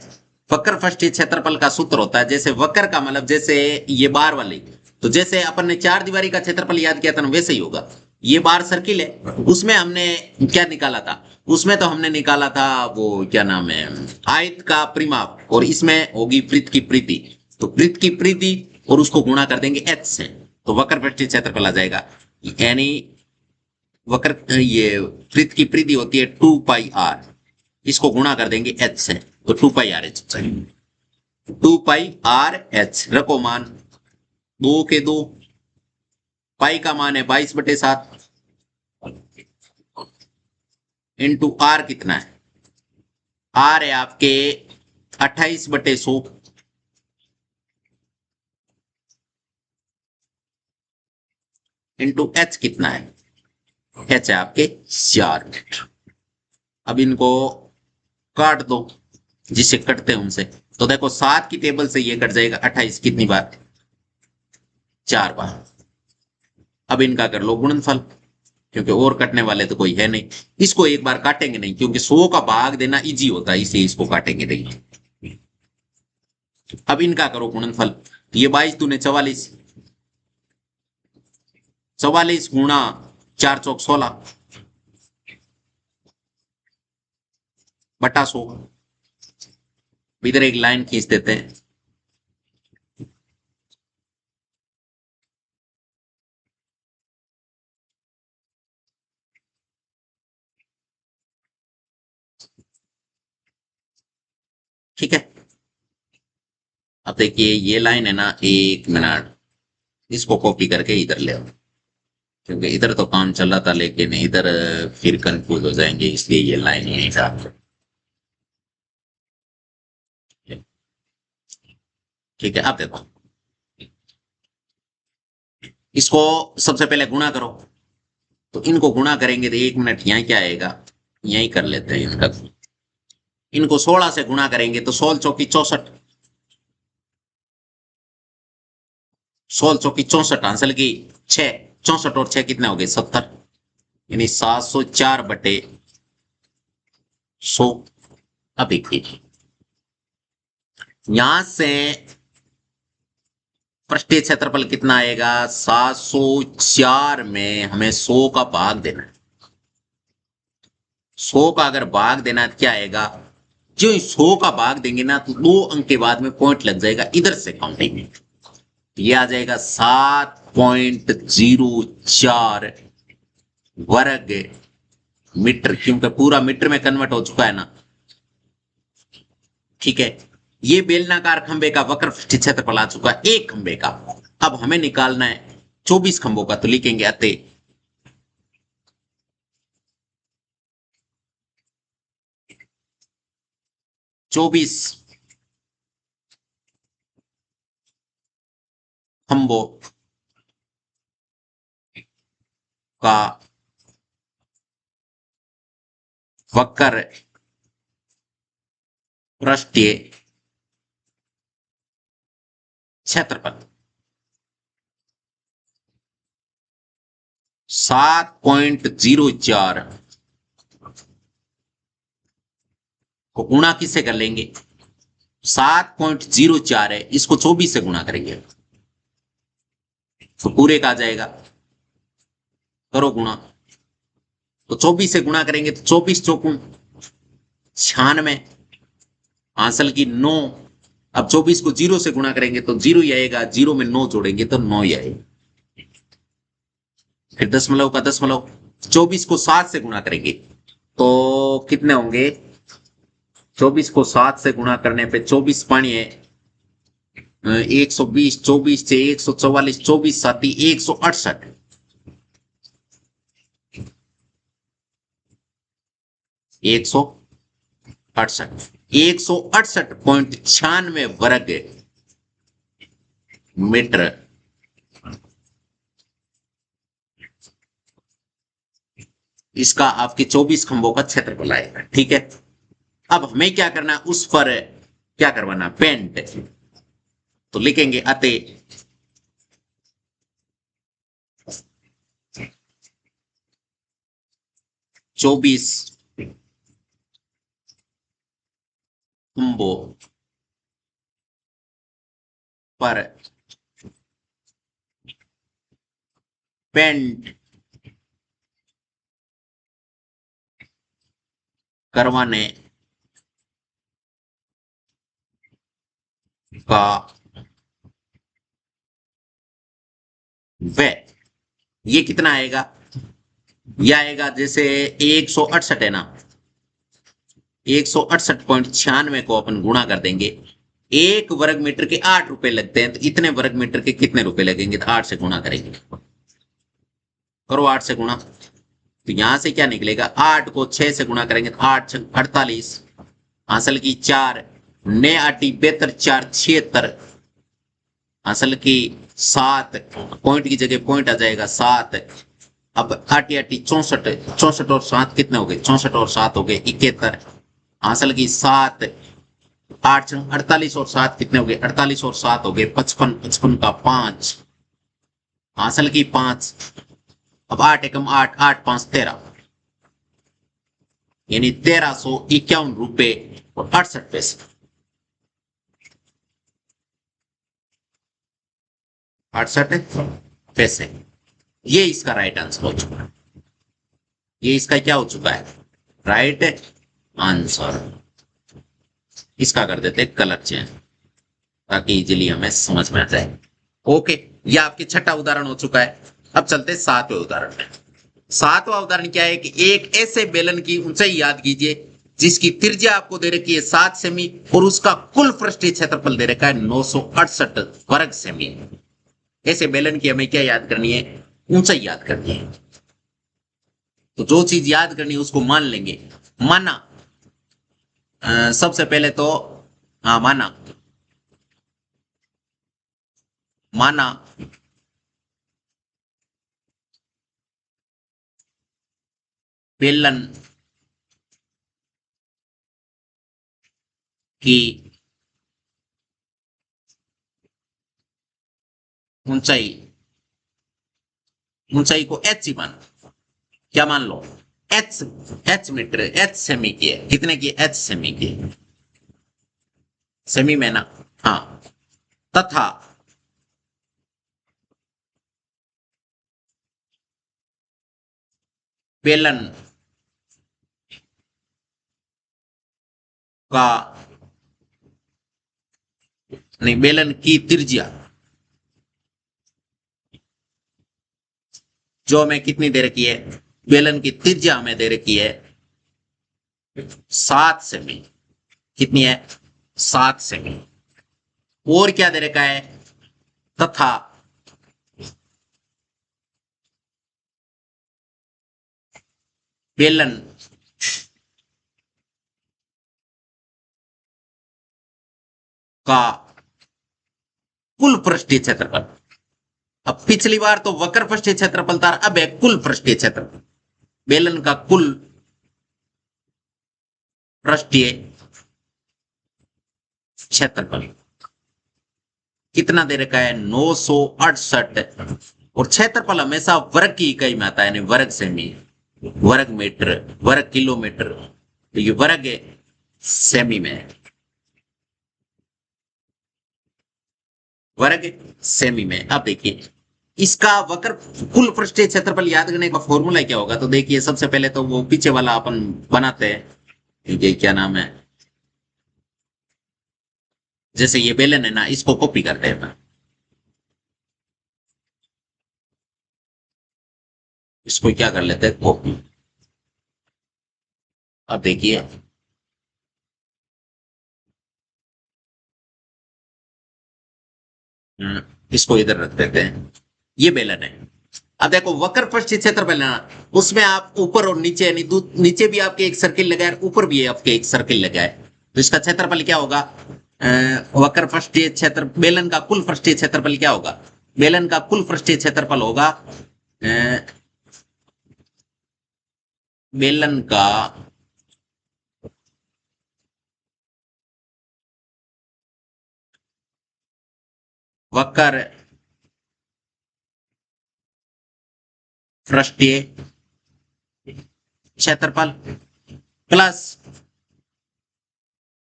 [SPEAKER 1] वक्र पृष्ठीय क्षेत्रफल का सूत्र होता है, जैसे वक्र का मतलब जैसे ये बार वाली, तो जैसे अपन ने 4 दीवारी का क्षेत्रफल याद किया था ना, वैसे ही होगा। ये बार सर्किल है, उसमें हमने क्या निकाला था, उसमें तो हमने निकाला था वो क्या नाम है, आयत का परिमाप, और इसमें होगी वृत्त की परिधि। तो वृत्त की परिधि और उसको गुणा कर देंगे h से, तो वक्र पृष्ठीय क्षेत्रफल आ जाएगा। यानी वक्र ये वृत्त की परिधि होती है 2πr, इसको गुणा कर देंगे h से, तो 2πr h, 2πr h रखो मान, 2 के 2, पाई का मान है 22/7, इंटू आर कितना है, आर है आपके 28/100, इंटू एच कितना है, एच है आपके 4 मीटर। अब इनको काट दो, जिसे कटते हैं उनसे, तो देखो 7 की टेबल से ये कट जाएगा 28 कितनी बार, 4 बार। अब इनका कर लो गुणनफल, क्योंकि और कटने वाले तो कोई है नहीं। इसको एक बार काटेंगे नहीं, क्योंकि 100 का भाग देना इजी होता है, इसलिए इसको काटेंगे नहीं। अब इनका करो गुणनफल, ये 22 दूने 44, 44 गुणा 4×4 = 16 बटा 100। इधर एक लाइन खींच देते हैं। ठीक है, अब देखिए ये लाइन है ना, 1 मिनट, इसको कॉपी करके इधर ले आओ, क्योंकि इधर तो काम चल रहा था लेकिन इधर फिर कंफ्यूज हो जाएंगे, इसलिए ये लाइन यहीं डाल। ठीक है, अब देखो, इसको सबसे पहले गुणा करो, तो इनको गुणा करेंगे तो 1 मिनट, यहाँ क्या आएगा, यहीं कर लेते हैं इनका। इनको 16 से गुणा करेंगे तो 16 चौकी 64, 16 चौकी 64, आंसर की 6, 64 और 6 कितने हो गए, 70, यानी 704/100। अब देखिए यहां से पृष्ठीय क्षेत्रफल कितना आएगा, 704 में हमें 100 का भाग देना है। 100 का अगर भाग देना है तो क्या आएगा, जो 100 का भाग देंगे ना तो 2 अंक के बाद में पॉइंट लग जाएगा इधर से काउंटिंग में, ये आ जाएगा 7.04 वर्ग मीटर, क्योंकि पूरा मीटर में कन्वर्ट हो चुका है ना। ठीक है, ये बेलनाकार खंबे का वक्र क्षेत्रफल आ चुका है एक खंबे का। अब हमें निकालना है 24 खंभों का, तो लिखेंगे अतः 24 खंभों का वक्र पृष्ठीय क्षेत्रफल 7.04 को गुणा किससे कर लेंगे, 7.04 है, इसको 24 से गुणा करेंगे तो पूरे का आ जाएगा, करो गुणा, तो 24 से गुणा करेंगे तो 24 चौकू 96, आंसर की 9। अब 24 को 0 से गुणा करेंगे तो 0 ही आएगा, 0 में 9 जोड़ेंगे तो 9 ही आएगा। फिर दशमलव का दशमलव, 24 को 7 से गुणा करेंगे तो कितने होंगे, 24 को 7 से गुणा करने पे 24 पानी है 120, 24 से 144, 24 साथी 168, 168.96 वर्ग मीटर इसका आपके 24 खंभों का क्षेत्रफल आएगा। ठीक है, अब हमें क्या करना है, उस पर क्या करवाना, पेंट, तो लिखेंगे अतः 24 खंभों पर पेंट करवाने का वे, ये कितना आएगा, यह आएगा जैसे 168 है ना, 168.96 को अपन गुणा कर देंगे, एक वर्ग मीटर के 8 रुपए लगते हैं, तो इतने वर्ग मीटर के कितने रुपए लगेंगे, तो 8 से गुणा करेंगे, करो 8 से गुणा, तो यहां से क्या निकलेगा, 8 को 6 से गुणा करेंगे तो 8 6 48, हासिल की 4 ने 8 72, 4 76, हासिल की 7, पॉइंट की जगह पॉइंट आ जाएगा 7। अब 8 8 64, 64 और 7 कितने हो गए, 64 और 7 हो गए 71, हासिल की 7, 8 48 और 7 कितने हो गए, 48 और 7 हो गए 55, 55 का 5, हासिल की 5। अब 8 एकम 8, 8 5 13, यानी 1351 रुपए और 68 पैसे, 68 पैसे। ये इसका राइट आंसर हो चुका है। ये इसका क्या हो चुका है, राइट आंसर। इसका कर देते कलर चेंज ताकि इजीली हमें समझ में आ जाए। ओके, ये आपकी छठा उदाहरण हो चुका है। अब चलते सातवें उदाहरण में। सातवां उदाहरण क्या है कि एक ऐसे बेलन की ऊंचाई याद कीजिए जिसकी त्रिज्या आपको दे रखी है 7 सेमी और उसका कुल पृष्ठीय क्षेत्रफल दे रखा है 968 वर्ग सेमी। ऐसे बेलन की हमें क्या याद करनी है, ऊंचाई याद करनी है। तो जो चीज याद करनी है उसको मान लेंगे। माना सबसे पहले तो हाँ माना बेलन की ऊंचाई ऊंचाई को एच ही मान, क्या मान लो, एच, एच मीटर, एच सेमी की है। कितने की, एच सेमी की, सेमी में ना, हाँ। तथा बेलन का नहीं, बेलन की त्रिज्या जो हमें कितनी दे रखी है, बेलन की त्रिज्या हमें दे रखी है 7 सेमी। कितनी है, 7 सेमी। और क्या दे रखा है, तथा बेलन का कुल पृष्ठीय क्षेत्रफल। अब पिछली बार तो वक्र पृष्ठीय क्षेत्रफल था, अब है कुल पृष्ठीय क्षेत्रफल। बेलन का कुल पृष्ठीय क्षेत्रफल कितना दे रखा है, 968। और क्षेत्रफल हमेशा वर्ग की इकाई में आता है, यानी वर्ग सेमी, वर्ग मीटर, वर्ग किलोमीटर। तो ये वर्ग है सेमी में, वर्ग सेमी में। अब देखिए इसका वक्र कुल पृष्ठीय क्षेत्रफल याद करने का फॉर्मूला क्या होगा। तो देखिए सबसे पहले तो वो पीछे वाला अपन बनाते हैं, ये क्या नाम है, जैसे ये बेलन है ना, इसको कॉपी करते हैं। इसको क्या कर लेते हैं, कॉपी। अब देखिए इसको इधर रख देते हैं, ये बेलन है। अब देखो वक्र पृष्ठीय क्षेत्रफल है ना, उसमें आप ऊपर और नीचे, यानी नीचे भी आपके एक सर्किल लगा है, ऊपर भी आपके एक सर्किल लगा है। तो इसका क्षेत्रफल क्या होगा, वक्र पृष्ठीय क्षेत्र, बेलन का कुल पृष्ठीय क्षेत्रफल क्या होगा, बेलन का कुल पृष्ठीय क्षेत्रफल होगा बेलन का वक्र पृष्ठीय क्षेत्रफल प्लस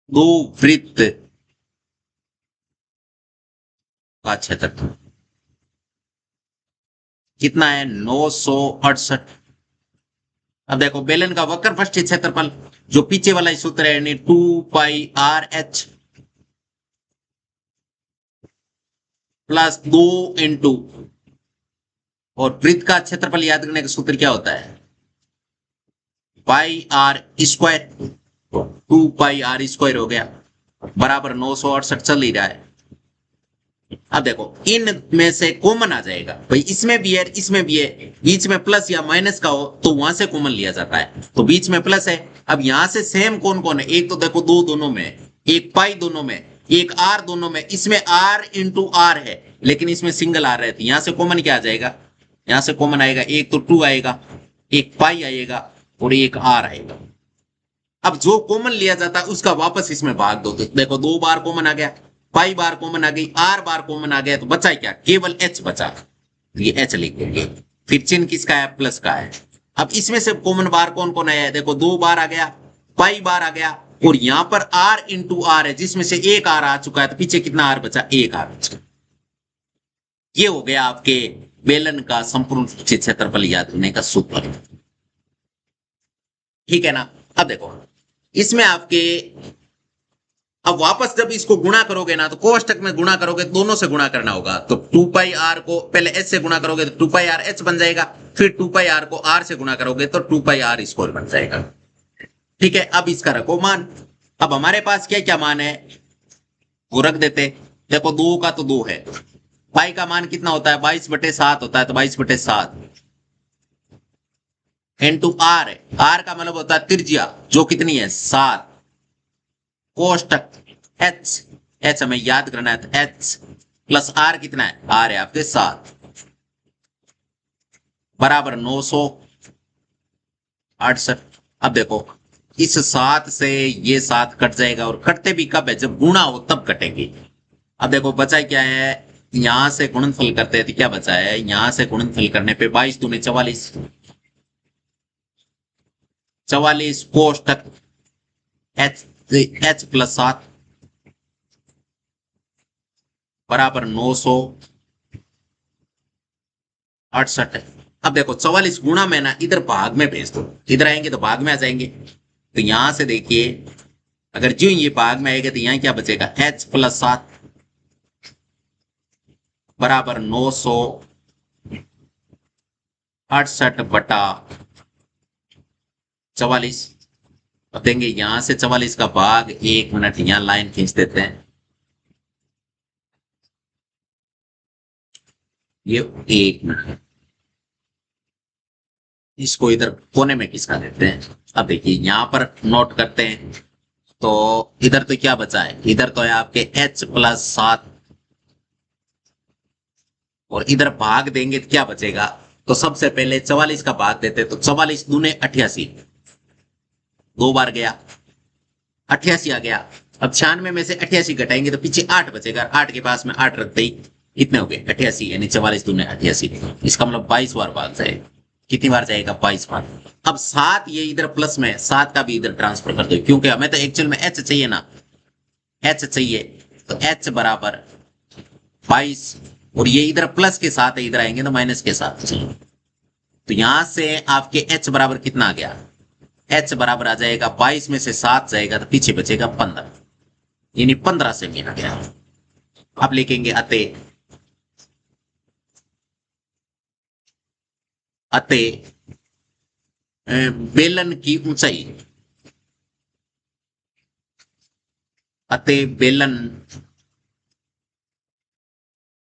[SPEAKER 1] दो वृत्त का क्षेत्रफल कितना है, 968। अब देखो बेलन का वक्र पृष्ठीय क्षेत्रफल जो पीछे वाला सूत्र है, यानी 2πr/h प्लस 2 इंटू, और वृत्त का क्षेत्रफल याद करने का सूत्र क्या होता है, πr²। 2πr² हो गया बराबर 968 चल ही रहा है। अब देखो इन में से कॉमन आ जाएगा भाई, इसमें भी है इसमें भी है, बीच में प्लस या माइनस का हो तो वहां से कॉमन लिया जाता है, तो बीच में प्लस है। अब यहां से सेम कौन कौन है, एक तो देखो दो दोनों में, एक पाई दोनों में, एक आर दोनों में, इसमें आर इंटू आर है लेकिन इसमें सिंगल आर रहती है। यहां से कॉमन क्या आ जाएगा, यहां से कॉमन आएगा एक तो 2 आएगा, एक पाई आएगा और एक आर आएगा। अब जो कॉमन लिया जाता है उसका वापस इसमें भाग दो। तो देखो 2 बार कॉमन आ गया, पाई बार कॉमन आ गई, आर बार कॉमन आ गया, तो बचा क्या, केवल एच बचा। ये एच लिख देंगे, फिर चिन्ह किसका है, प्लस का है। अब इसमें से कॉमन बार कौन कौन आया है, देखो 2 बार आ गया, पाई बार आ गया, और यहां पर आर इंटू आर है जिसमें से एक आर आ चुका है, तो पीछे कितना आर बचा, एक आर बचा। ये हो गया आपके बेलन का संपूर्ण क्षेत्रफल ज्ञात होने का सूत्र। ठीक है ना। अब देखो इसमें आपके, अब वापस जब इसको गुणा करोगे ना तो कोष्टक में गुणा करोगे, दोनों से गुणा करना होगा। तो 2 पाई आर को पहले एच से गुणा करोगे तो 2 पाई आर एच बन जाएगा, फिर 2 पाई आर को आर से गुणा करोगे तो 2 पाई आर स्क्वायर बन जाएगा। ठीक है, अब इसका रखो मान। अब हमारे पास क्या क्या मान है वो रख देते। देखो 2 का तो 2 है, पाई का मान कितना होता है 22/7 होता है, तो 22/7 इंटू आर है। आर का मतलब होता है त्रिज्या जो कितनी है 7, कोष्टक एच, एच हमें याद करना है, तो एच प्लस आर कितना है, आर है आपके 7 बराबर 968। अब देखो इस 7 से ये 7 कट जाएगा, और कटते भी कब है जब गुणा हो तब कटेंगे। अब देखो बचा क्या है, यहां से गुणनफल करते हैं तो क्या बचा है, यहां से गुणनफल करने पे 22 दूनी 44, 44 कोष्टक एच एच प्लस 7 बराबर 968। अब देखो 44 गुणा में ना इधर भाग में भेज दो, इधर आएंगे तो भाग में आ जाएंगे। तो यहां से देखिए अगर जो ये भाग में आएगा तो यहां क्या बचेगा, एच प्लस 7 बराबर 968/44। अब देंगे यहां से 44 का भाग, 1 मिनट यहां लाइन खींच देते हैं, ये 1 मिनट इसको इधर कोने में खिसका देते हैं। अब देखिए यहां पर नोट करते हैं, तो इधर तो क्या बचा है, इधर तो है आपके h प्लस 7, और इधर भाग देंगे तो क्या बचेगा। तो सबसे पहले 44 का भाग देते, तो 44 दूने 88, 2 बार गया 88 आ गया। अब 96 में से 88 घटाएंगे तो पीछे 8 बचेगा, 8 के पास में 8 रखते ही कितने हो गए 88, यानी 44 दूने 88। इसका मतलब 22 बार भाग जाएगा। कितनी बार जाएगा 22 बार। अब 7 ये इधर प्लस में, 7 का भी इधर ट्रांसफर कर दो, क्योंकि हमें तो एक्चुअल में h चाहिए ना, h चाहिए, तो h बराबर 22, और ये इधर प्लस के साथ है, इधर आएंगे तो माइनस के साथ। तो यहां से आपके h बराबर कितना आ गया, h बराबर आ जाएगा 22 में से 7 जाएगा तो पीछे बचेगा 15, यानी 15 से मिल गया। अब लिखेंगे अतः बेलन की ऊंचाई, अतः बेलन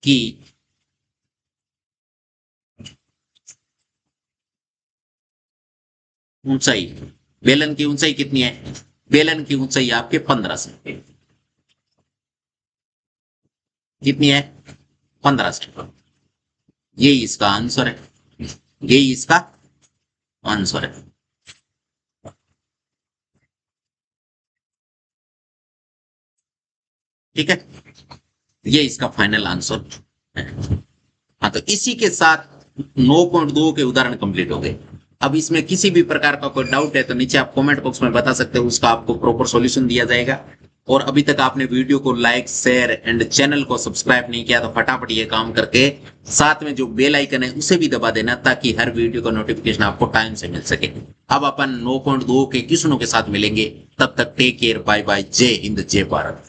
[SPEAKER 1] की ऊंचाई, बेलन की ऊंचाई कितनी है, बेलन की ऊंचाई आपके 15 से, कितनी है 15 से। यही इसका आंसर है, यही इसका आंसर है। ठीक है, ये इसका फाइनल आंसर है। हाँ, तो इसी के साथ 9.2 के उदाहरण कंप्लीट हो गए। अब इसमें किसी भी प्रकार का कोई डाउट है तो नीचे आप कमेंट बॉक्स में बता सकते हो, उसका आपको प्रॉपर सॉल्यूशन दिया जाएगा। और अभी तक आपने वीडियो को लाइक शेयर एंड चैनल को सब्सक्राइब नहीं किया तो फटाफट ये काम करके साथ में जो बेल आइकन है उसे भी दबा देना, ताकि हर वीडियो का नोटिफिकेशन आपको टाइम से मिल सके। अब अपन 9.2 के क्वेश्चनों के साथ मिलेंगे, तब तक टेक केयर, बाय बाय, जय हिंद जय भारत।